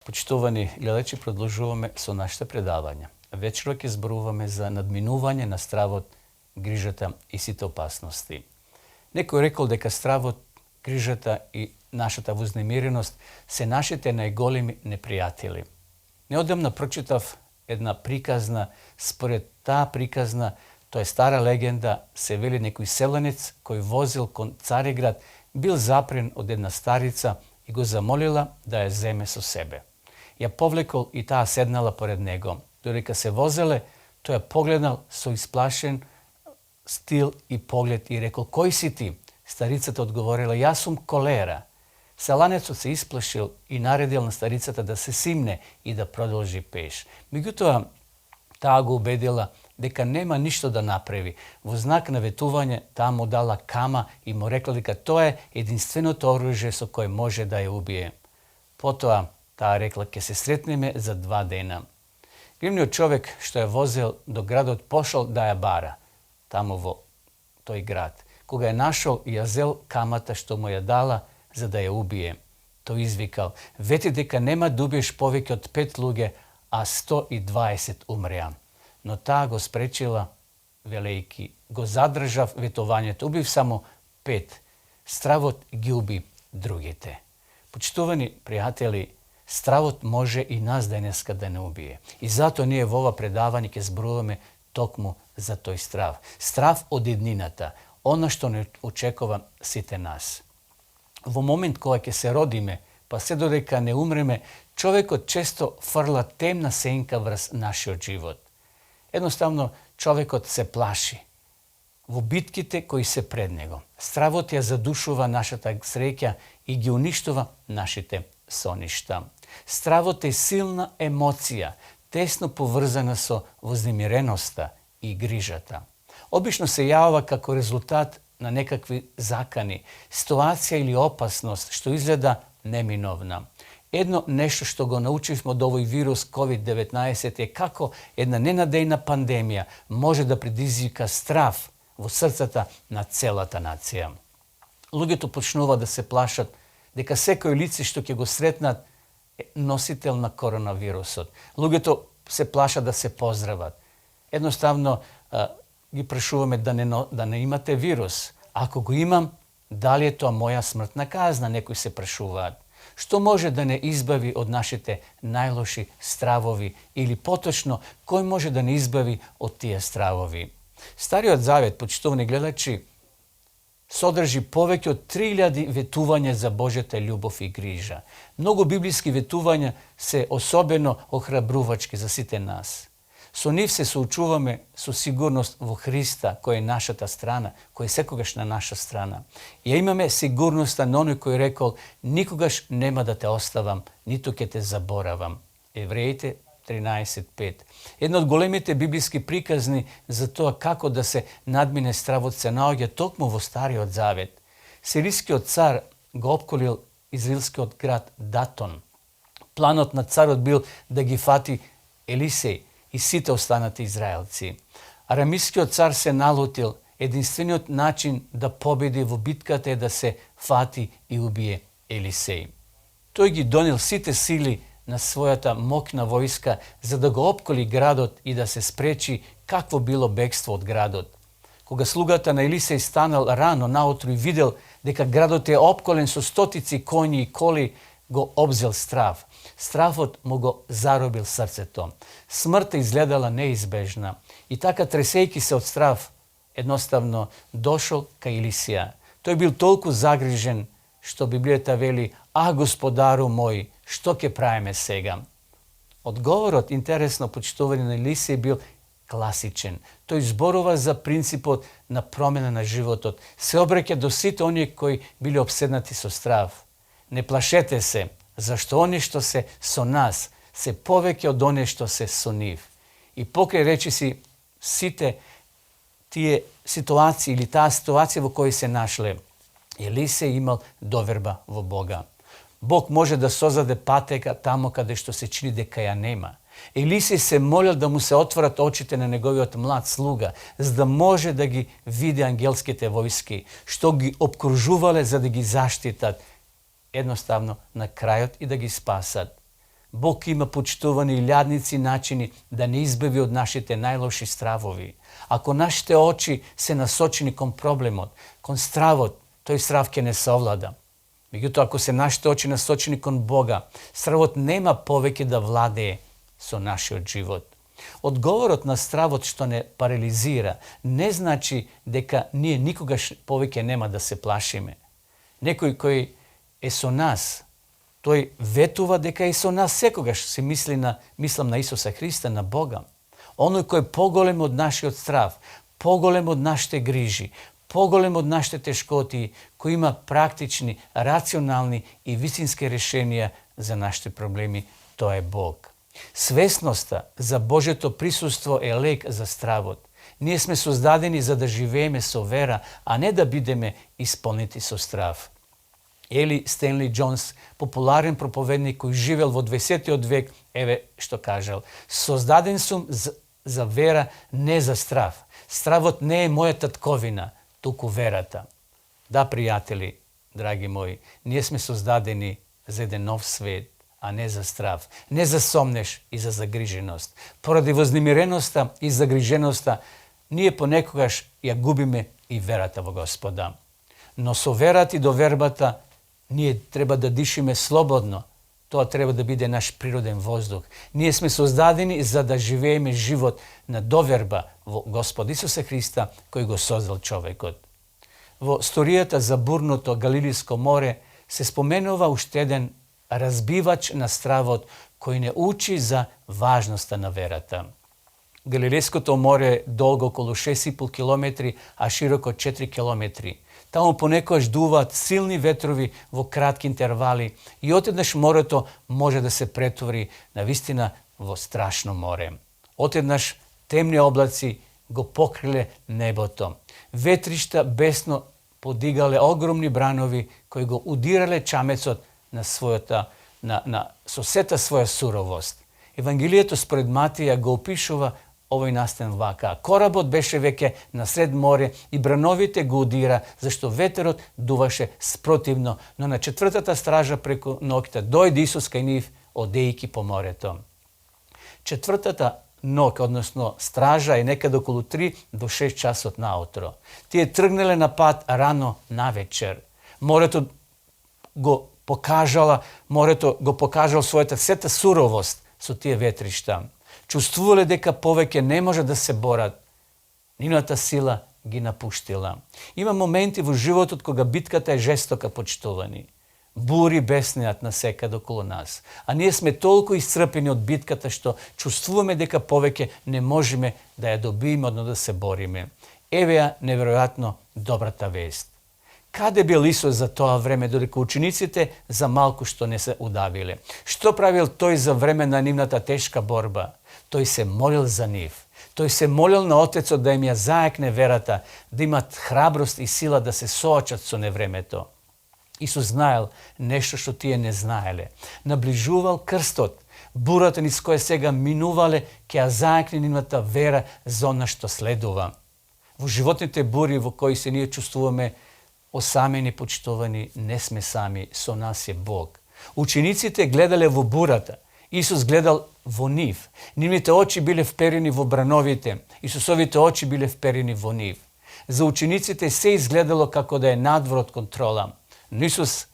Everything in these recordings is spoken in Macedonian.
Почитувани гледачи, продолжуваме со нашите предавања. Вечерва ќе зборуваме за надминување на стравот, грижата и сите опасности. Некој рекол дека стравот, грижата и нашата вознемиреност се нашите најголеми непријатели. Неодамна прочитав една приказна, според таа приказна, тоа е стара легенда, се вели некој селенец кој возил кон Цариград, бил запрен од една старица и го замолила да ја земе со себе. Ја повлекол и таа седнала поред него. Додека се возеле, тој ја погледнал со исплашен стил и поглед и рекол: "Кој си ти?" Старицата одговорила: "Јас сум Колера." Селанецот се исплашил и наредил на старицата да се симне и да продолжи пеш. Меѓутоа, таа го убедила дека нема ништо да направи. Во знак на ветување, таа му дала кама и му рекла дека тоа е единственото оружје со кое може да ја убие. Потоа, таа рекла: "Ќе се сретнеме за 2 дена." Гривниот човек што ја возел до градот пошол да ја бара таму во тој град. Кога ја нашол, ја зел камата што му ја дала за да ја убие. Тој извикал: "Вети дека нема да убиеш повеќе од 5 луѓе, а 120 умреа." Но таа го спречила, велејки: "Го задржав ветувањето, убив само 5. Стравот ги уби другите." Почитувани пријатели, стравот може и нас денеска да не убие. И затоа ние во ова предавање ќе зборуваме токму за тој страв. Страв од еднината, она што не очекува сите нас. Во момент кога ќе се родиме, па се додека не умреме, човекот често фрла темна сенка врз нашиот живот. Едноставно, човекот се плаши во битките кои се пред него. Стравот ја задушува нашата среќа и ги уништува нашите соништа. Стравот е силна емоција, тесно поврзана со вознемиреноста и грижата. Обично се јавува како резултат на некакви закани, ситуација или опасност што изгледа неминовна. Едно нешто што го научивме од овој вирус COVID-19 е како една ненадејна пандемија може да предизвика страв во срцата на целата нација. Луѓето почнуваат да се плашат дека секој лице што ќе го сретнат е носител на коронавирусот. Луѓето се плашат да се поздрават. Едноставно ги прашуваме да не имате вирус. Ако го имам, дали е тоа моја смртна казна, некои се прашуваат. Што може да не избави од нашите најлоши стравови или поточно, кој може да не избави од тие стравови? Стариот Завет, почитувани гледачи, содржи повеќе од 3000 ветувања за Божјата љубов и грижа. Многу библиски ветувања се особено охрабрувачки за сите нас. Со нив се соучуваме со сигурност во Христа, кој е нашата страна, кој е секогаш на наша страна. Ја имаме сигурноста на оној кој рекол: "Никогаш нема да те оставам, ниту ќе те заборавам." Евреите 13:5. Една од големите библиски приказни за тоа како да се надмине стравот се наоѓа токму во Стариот Завет. Сирискиот цар го опколил израелскиот град Датон. Планот на царот бил да ги фати Елисеј и сите останати израелци. Арамискиот цар се налутил. Единствениот начин да победи во битката е да се фати и убие Елисеј. Тој ги донел сите сили на својата моќна војска за да го опколи градот и да се спречи какво било бегство од градот. Кога слугата на Елисеј станал рано наутру и видел дека градот е опколен со стотици коњи и коли, го обзел страв. Стравот му го заробил срцето. Смртта изгледала неизбежна. И така, тресејки се од страв, едноставно дошол кај Елисија. Тој бил толку загрижен, што Библијата вели: "А, Господару мој, што ќе правиме сега?" Одговорот, интересно, почитување на Елисија бил класичен. Тој зборува за принципот на промена на животот. Се обраќа до сите оние кои били обседнати со страв. Не плашете се, зашто оние што се со нас се повеќе од оние што се со нив. И покрај речиси сите тие ситуации или таа ситуација во која се нашле, Елисеј имал доверба во Бога. Бог може да создаде патека тамо каде што се чини дека ја нема. Елисеј се молил да му се отворат очите на неговиот млад слуга, за да може да ги види ангелските војски, што ги обкружувале за да ги заштитат едноставно на крајот и да ги спасат. Бог има почитувани и лядници начини да не избави от нашите най-лоши стравови. Ако нашите очи се насочени кон проблемот, кон стравот, тој страв ќе не се овлада. Меѓутоа, ако се нашите очи насочени кон Бога, стравот нема повеќе да владее со нашиот живот. Одговорот на стравот што не парализира не значи дека ние никогаш повеќе нема да се плашиме. Некој кој е со нас, тој ветува дека и со нас секогаш се мислам на Исуса Христа, на Бога. Оној кој е поголем од нашиот страв, поголем од нашите грижи, поголем од нашите тешкоти, кој има практични, рационални и вистински решенија за нашите проблеми, тоа е Бог. Свесноста за Божето присуство е лек за стравот. Ние сме создадени за да живееме со вера, а не да бидеме исполнети со страв. Ели Стенли Джонс, популарен проповедник кој живел во 20. век, еве што кажал: создаден сум за вера, не за страв. Стравот не е моја татковина, туку верата. Да, пријатели, драги мои, ние сме создадени за еден нов свет, а не за страв, не за сомнеш и за загриженост. Поради вознемиреноста и загриженоста, ние понекогаш ја губиме и верата во Господа. Но со верата и довербата, ние треба да дишиме слободно. Тоа треба да биде наш природен воздух. Ние сме создадени за да живееме живот на доверба во Господ Исуса Христа, кој го создал човекот. Во сторијата за бурното Галилиско море се споменува уште еден разбивач на стравот кој не учи за важноста на верата. Галилиското море е долго околу 6,5 километри, а широко 4 километри. Таму понекогаш дуваат силни ветрови во кратки интервали и отеднаш морето може да се претвори навистина во страшно море. Отеднаш темни облаци го покриле небото. Ветришта бесно подигале огромни бранови кои го удирале чамецот со сета своја суровост. Евангелието според Матија го опишува овој настан вака: коработ беше веќе насред море и брановите го удира, зашто ветерот дуваше спротивно, но на четвртата стража преку ноќта дојде Исус кај нив, одејќи по морето. Четвртата ноќ, односно стража, е некаде околу 3 до 6 часот наутро. Тие тргнале на пат рано навечер. Морето го покажал својата сета суровост со тие ветришта. Чувствувале дека повеќе не може да се борат. Нивната сила ги напуштила. Има моменти во животот кога битката е жестока, почитувани. Бури беснеат насекаде околу нас. А ние сме толку исцрпени од битката што чувствуваме дека повеќе не можеме да ја добиеме, одно да се бориме. Еве ја неверојатно добрата вест. Каде бил Исус за тоа време, додека учениците за малку што не се удавиле? Што правил тој за време на нивната тешка борба? Тој се молил за нив. Тој се молил на Отецот да им ја заекне верата, да имат храброст и сила да се соочат со невремето. Исус знаел нешто што тие не знаеле. Наближувал крстот. Бурата низ која сега минувале ќе ја заекне нивната вера за она што следува. Во животните бури во кои се ние чувствуваме осамени, почитувани, не сме сами, со нас е Бог. Учениците гледале во бурата, Исус гледал во нив. Нивните очи биле вперени во брановите, Исусовите очи биле вперени во нив. За учениците се изгледало како да е надвор од контрола, но Исус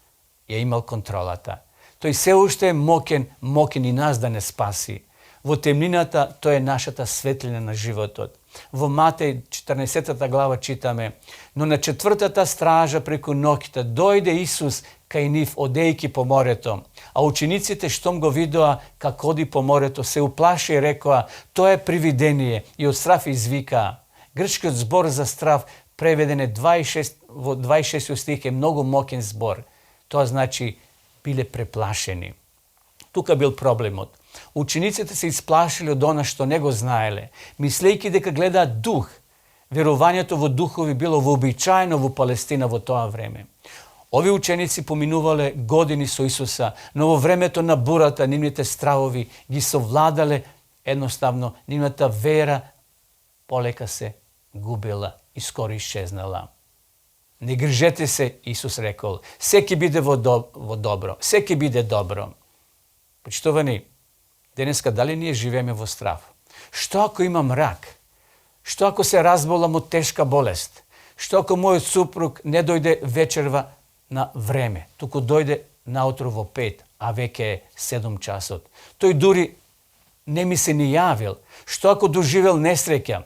ја имал контролата. Тој се уште е мокен и нас да не спаси. Во темнината тој е нашата светлина на животот. Во Матеј 14 глава читаме: но на четвртата стража преку ноќта дојде Исус кај нив одејќи по морето. А учениците штом го видоа како оди по морето, се уплаши и рекоа: тоа е привидение, и од страв извикаа. Грчкиот збор за страв преведен е во 26 стих е многу мокен збор. Тоа значи биле преплашени. Тука бил проблемот. Учениците се исплашили од она што не го знаеле, мислејќи дека гледаат дух. Верувањето во духови било вообичаено во Палестина во тоа време. Ови ученици поминувале години со Исуса, но во времето на бурата нивните стравови ги совладале, едноставно нивната вера полека се губела и скоро исчезнала. Не грижете се, Исус рекол, секи биде во добро, секи биде добро. Почитувани, денеска дали ние живееме во страв? Што ако имам рак? Што ако се разболам од тешка болест? Што ако мојот супруг не дојде вечерва на време, туку дојде наутро во 5, а веќе е 7 часот? Тој дури не ми се ни јавил. Што ако доживел несреќа?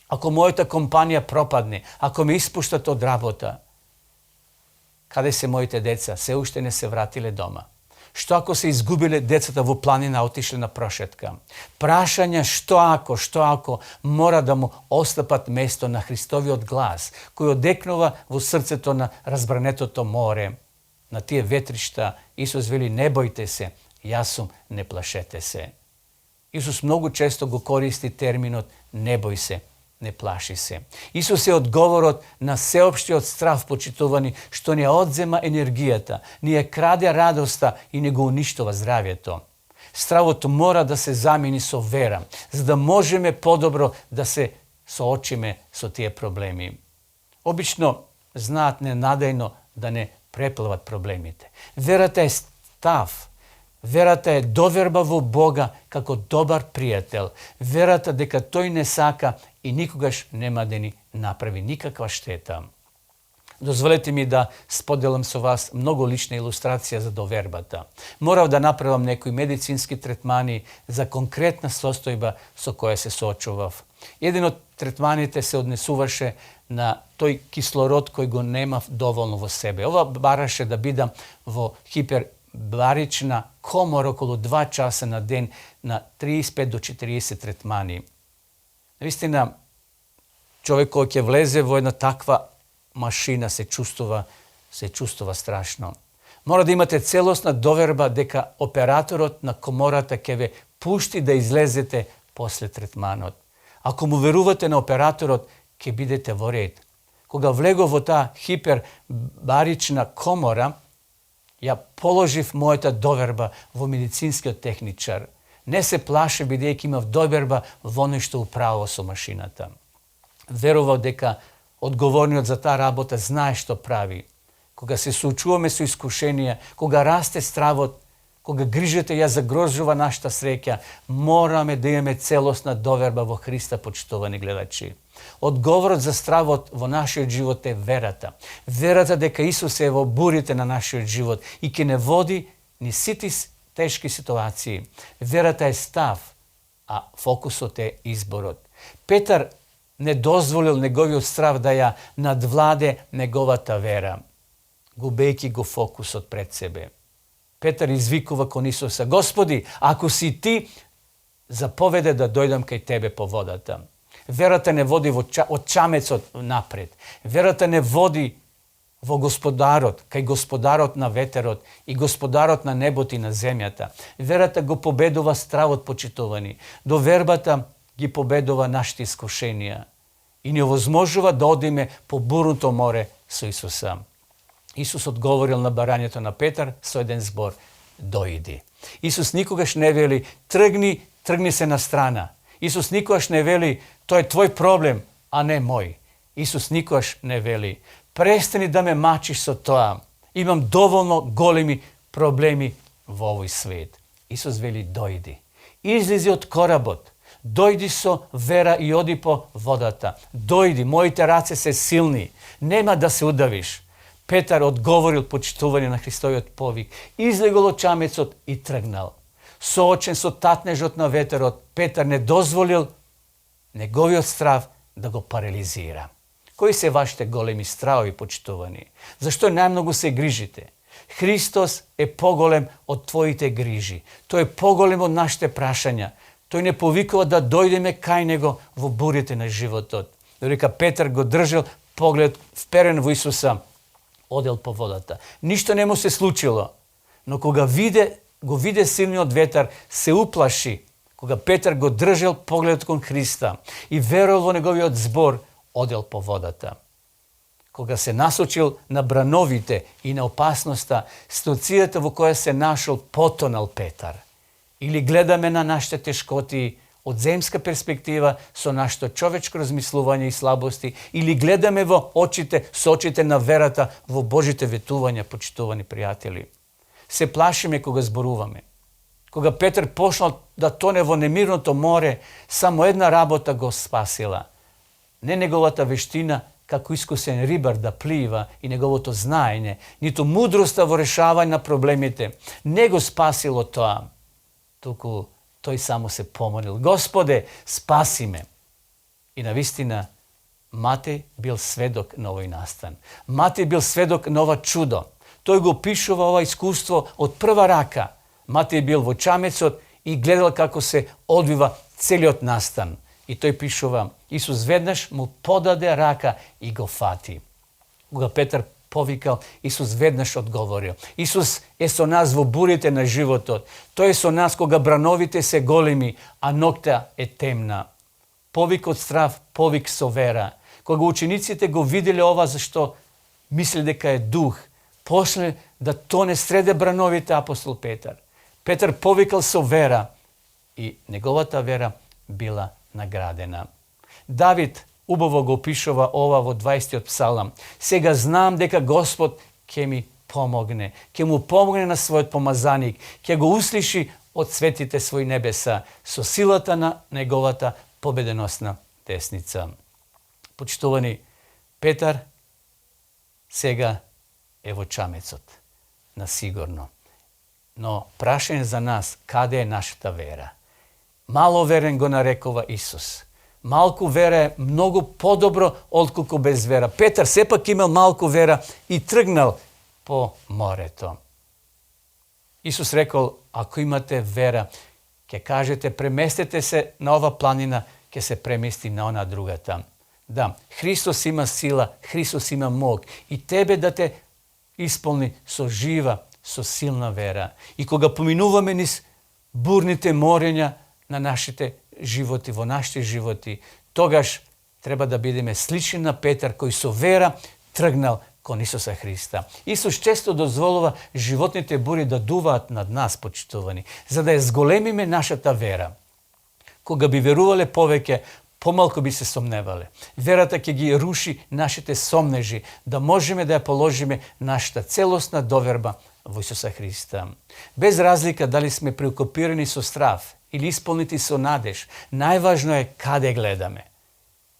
Ако мојата компанија пропадне? Ако ме испуштат од работа? Каде се моите деца? Се уште не се вратиле дома. Што ако се изгубиле децата во планина, отишле на прошетка? Прашања што ако мора да му остапат место на Христовиот глас, кој одекнува во срцето на разбранетото море. На тие ветришта Исус вели: не бојте се, јас сум, не плашете се. Исус многу често го користи терминот не бој се, не плаши се. Исус е одговорот на сеопштиот страв, почитувани, што ни одзема енергијата, ни ја краде радоста и ни го уништува здравјето. Стравот мора да се замени со вера, за да можеме подобро да се соочиме со тие проблеми. Обично знаат ненадејно да не преплават проблемите. Верата е став. Верата е доверба во Бога како добар пријател. Верата дека тој не сака и никогаш нема да ни направи никаква штета. Дозволете ми да споделам со вас многу лична илустрација за довербата. Морав да направам некои медицински третмани за конкретна состојба со која се соочував. Еден од третманите се однесуваше на тој кислород кој го немав доволно во себе. Ова бараше да бидам во хипербарична комора околу 2 часа на ден на 35 до 40 третмани. Наистина, човек кој ќе влезе во една таква машина се чувствува страшно. Мора да имате целосна доверба дека операторот на комората ќе ве пушти да излезете после третманот. Ако му верувате на операторот, ќе бидете во ред. Кога влегов во таа хипербарична комора, ја положив мојата доверба во медицинскиот техничар. Не се плаше, бидејќи имав доверба во нешто управо со машината. Верував дека одговорниот за таа работа знае што прави. Кога се соочуваме со искушенија, кога расте стравот, кога грижата ја загрозува нашата среќа, мораме да имаме целосна доверба во Христа, почитувани гледачи. Одговорот за стравот во нашиот живот е верата. Верата дека Исус е во бурите на нашиот живот и ќе не води ни сите тешки ситуации. Верата е став, а фокусот е изборот. Петар не дозволил неговиот страв да ја надвладе неговата вера, губејќи го фокусот пред себе. Петар извикува кон Исуса: Господи, ако си ти, заповеде да дојдам кај тебе по водата. Верата не води од чамецот напред. Верата не води во Господарот, кај Господарот на ветерот и Господарот на небото и на земјата. Верата го победува стравот, почитувани. Довербата ги победува нашите искушенија и ни овозможува да одиме по бурното море со Исуса. Исус одговорил на барањето на Петар со еден збор: дојди. Исус никогаш не вели: тргни се на страна. Исус никогаш не вели: тој е твој проблем, а не мој. Исус никогаш не вели: престани да ме мачиш со тоа. Имам доволно големи проблеми во овој свет. Исус вели: дојди. Излези од коработ. Дојди со вера и оди по водата. Дојди, моите раце се силни. Нема да се удавиш. Петар одговорил, почитување на Христовиот повик. Излегол од чамецот и тргнал. Соочен со татнежот на ветерот, Петар не дозволил неговиот страв да го парализира. Кои се вашите големи стравови, почитувани? Зашто најмногу се грижите? Христос е поголем од твоите грижи. Тој е поголем од нашите прашања. Тој не повикува да дојдеме кај него во бурите на животот. Додека Петар го држал поглед вперен во Исуса, одел по водата. Ништо не му се случило, но кога го виде силниот ветар, се уплаши. Кога Петар го држал поглед кон Христа и верувал во неговиот збор, одел по водата. Кога се насочил на брановите и на опасноста, ситуацијата во која се нашол, потонал Петар. Или гледаме на нашите тешкоти од земска перспектива со нашето човечко размислување и слабости, или гледаме во со очите на верата во Божите ветувања, почитувани пријатели. Се плашиме кога зборуваме, Кога Петар почнал да тоне во немирното море, само една работа го спасила. Не неговата вештина како искусен рибар да плива и неговото знаење, ниту мудроста во решавање на проблемите. Не го спасило тоа. Туку тој само се помолил: Господе, спаси ме. И навистина Матеј бил сведок на овој настан. Матеј бил сведок на ова чудо. Тој го опишува ова искуство од прва рака. Матеј бил во чамецот и гледал како се одвива целиот настан. И тој пишува: Исус веднаш му подаде рака и го фати. Кога Петар повикал, Исус веднаш одговорил. Исус е со нас во бурите на животот. Тој е со нас кога брановите се големи, а ноќта е темна. Повик од страв, повик со вера. Кога учениците го виделе ова, зашто мисли дека е дух, после да тоне среде брановите апостол Петар. Петар повикал со вера и неговата вера била наградена. Давид убаво го опишува ова во 20-тиот псалам. Сега знам дека Господ ќе ми помогне. Ќе му помогне на својот помазаник. Ќе го услиши од светите своји небеса со силата на неговата победоносна десница. Почитувани, Петар сега е во чамецот, на сигурно. Но прашање за нас, каде е нашата вера? Мало верен го нарекува Исус. Малку вера е многу подобро отколку без вера. Петар сепак имал малку вера и тргнал по морето. Исус рекол: ако имате вера, ќе кажете преместете се на ова планина, ќе се премести на она другата. Да, Христос има сила, Христос има мог и тебе да те исполни со жива, со силна вера. И кога поминуваме низ бурните морења на нашите животи, во нашите животи, тогаш треба да бидеме слични на Петар, кој со вера тргнал кон Исуса Христа. Исус често дозволува животните бури да дуваат над нас, почитувани, за да ја зголемиме нашата вера. Кога би верувале повеќе, помалку би се сомневале. Верата ќе ги руши нашите сомнежи, да можеме да ја положиме нашата целосна доверба во Исуса Христа. Без разлика дали сме преокупирани со страв или исполнити со надеж, најважно е каде гледаме.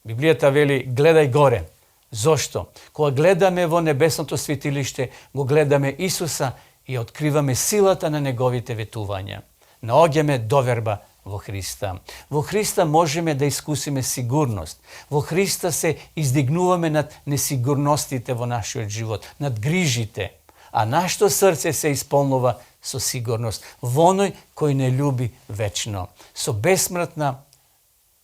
Библијата вели: гледај горе. Зошто? Кога гледаме во небесното светилиште, го гледаме Исуса и откриваме силата на неговите ветувања. Наоѓаме доверба во Христа. Во Христа можеме да искусиме сигурност. Во Христа се издигнуваме над несигурностите во нашиот живот, над грижите, а нашето срце се исполнува со сигурност во оној кој не љуби вечно, со бесмртна,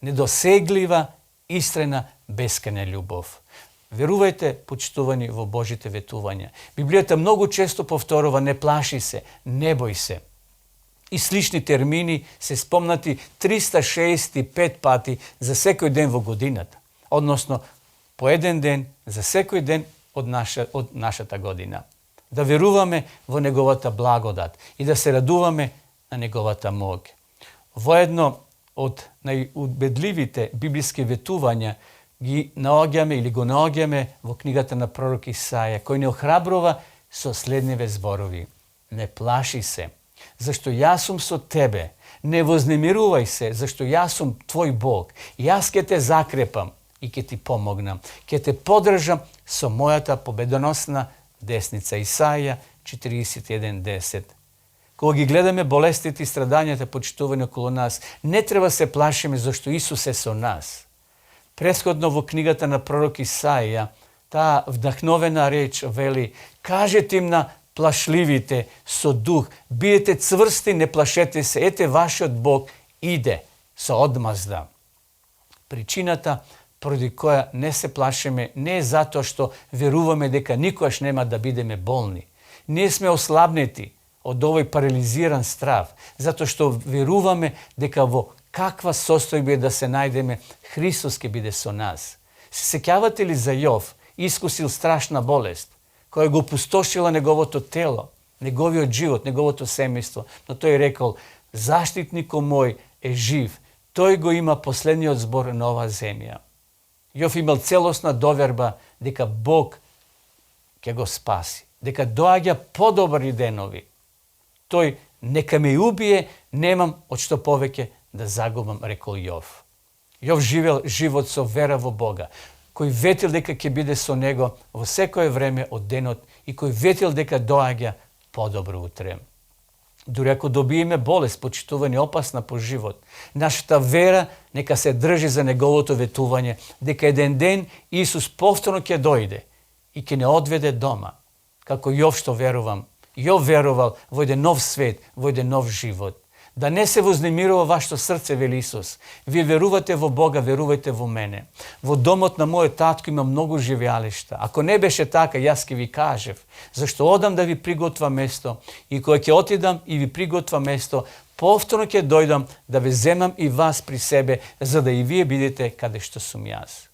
недосеглива, истрена, бескајна љубов. Верувајте, почитувани, во Божите ветувања. Библијата многу често повторува: не плаши се, не бој се. И слични термини се спомнати 365 пати за секој ден во годината, односно по еден ден за секој ден од нашата година. Да веруваме во неговата благодат и да се радуваме на неговата мог. Во едно од најубедливите библиски ветувања ги наоѓаме или го наоѓаме во книгата на пророк Исаја, кој не охрабрува со следниве зборови: не плаши се, зашто јас сум со тебе. Не вознемирувај се, зашто јас сум твој Бог. Јас ќе те закрепам и ќе ти помогнам. Ќе те подржам со мојата победоносна десница. Исаја 41:10. Кога ги гледаме болестите и страдањата, почитувани околу нас, не треба се плашиме, зашто Исус е со нас. Претходно во книгата на пророк Исаија, таа вдахновена реч вели: кажете им на плашливите со дух, бидете цврсти, не плашете се, ете вашиот Бог иде со одмазда. Причината поради која не се плашиме не е затоа што веруваме дека никогаш нема да бидеме болни. Ние сме ослабнети од овој парализиран страв, затоа што веруваме дека во каква состојба да се најдеме, Христос ќе биде со нас. Се сеќавате ли за Јов? Искусил страшна болест, која го опустошила неговото тело, неговиот живот, неговото семејство. Но тој рекол: заштитникот мој е жив, тој го има последниот збор на оваа земја. Јов имал целосна доверба дека Бог ќе го спаси, дека доаѓа подобри денови. Тој: нека ме убие, Nemam od što poveke da zagubam, rekol Jov. Jov živel život со вера во Бога, кој ветил дека ќе биде со него во секое време од денот и кој ветил дека доаѓа подобро утре. Дури ако добиеме болест, почитување опасна по живот, нашата вера нека се држи за неговото ветување, дека еден ден Исус повторно ќе дојде и ќе не одведе дома. Како Јов што верувам, Јов верувал во еден нов свет, во еден нов живот. Да не се вознемирува вашето срце, вели Исус. Вие верувате во Бога, верувајте во мене. Во домот на мојот татко има многу живеалишта. Ако не беше така, јас ќе ви кажев, зашто одам да ви приготвам место и кога ќе отидам и ви приготвам место, повторно ќе дојдам да ве земам и вас при себе, за да и вие бидете каде што сум јас.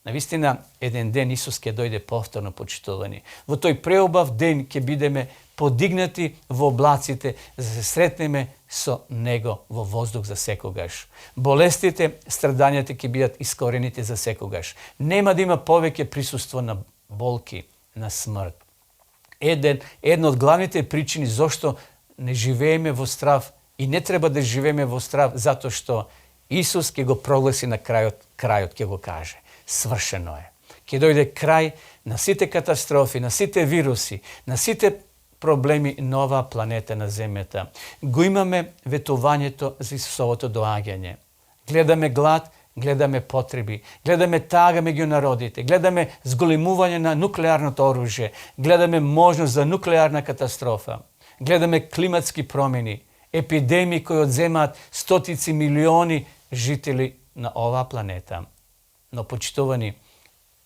Навистина, еден ден Исус ќе дојде повторно, почитувани. Во тој преубав ден ќе бидеме подигнати во облаците, за да се сретнеме со Него во воздух за секогаш. Болестите, страдањата ќе бидат искорените за секогаш. Нема да има повеќе присуство на болки, на смрт. Една од главните причини зошто не живееме во страв и не треба да живееме во страв, затоа што Исус ќе го прогласи на крајот ќе го каже. Свршено е. Ќе дојде крај на сите катастрофи, на сите вируси, на сите проблеми на оваа планета, на земјата. Го имаме ветувањето за Исусовото доаѓање. Гледаме глад, гледаме потреби, гледаме тага меѓу народите, гледаме зголемување на нуклеарното оружје, гледаме можност за нуклеарна катастрофа, гледаме климатски промени, епидемии кои одземаат стотици милиони жители на оваа планета. Но, почитувани,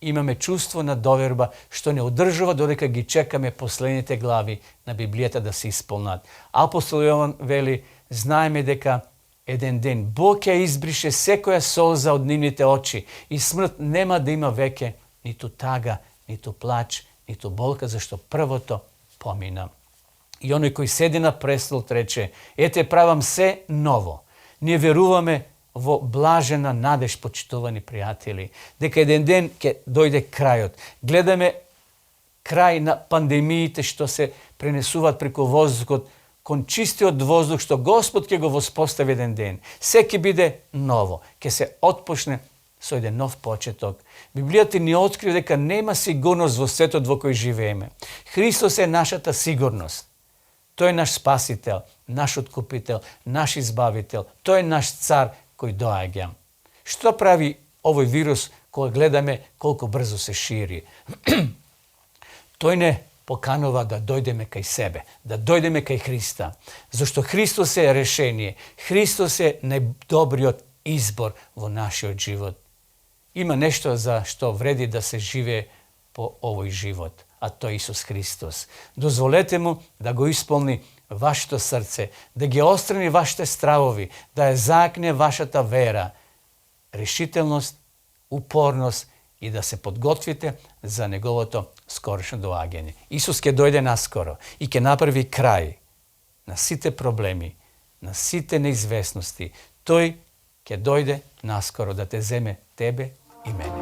имаме чувство на доверба што не одржува додека ги чекаме последните глави на Библијата да се исполнат. Апостол Јован вели, знаеме дека еден ден Бог ќе избрише секоја солза од нивните очи и смрт нема да има веќе ниту тага, ниту плач, ниту болка, зашто првото помина. И оној кој седи на престол рече, ете правам се ново. Ние веруваме во блажена надеж, почитувани пријатели, дека еден ден ќе дојде крајот. Гледаме крај на пандемиите што се пренесуваат преку воздухот кон чистиот воздух што Господ ќе го воспостави еден ден. Се ќе биде ново, ќе се отпочне со еден нов почеток. Библијата ни открива дека нема сигурност во светот во кој живееме. Христос е нашата сигурност. Тој е наш спасител, наш откупител, наш избавител. Тој е наш цар кој доаѓа. Што прави овој вирус кога гледаме колку брзо се шири? Тој не поканува да дојдеме кај себе, да дојдеме кај Христа. Зашто Христос е решение. Христос е најдобриот избор во нашиот живот. Има нешто за што вреди да се живее по овој живот, а тој Исус Христос. Дозволете му да го исполни вашето срце, да ги острани вашите стравови, да ја заакне вашата вера, решителност, упорност и да се подготвите за неговото скорошно доаѓање. Исус ќе дојде наскоро и ќе направи крај на сите проблеми, на сите неизвестности. Тој ќе дојде наскоро да те земе тебе и мене.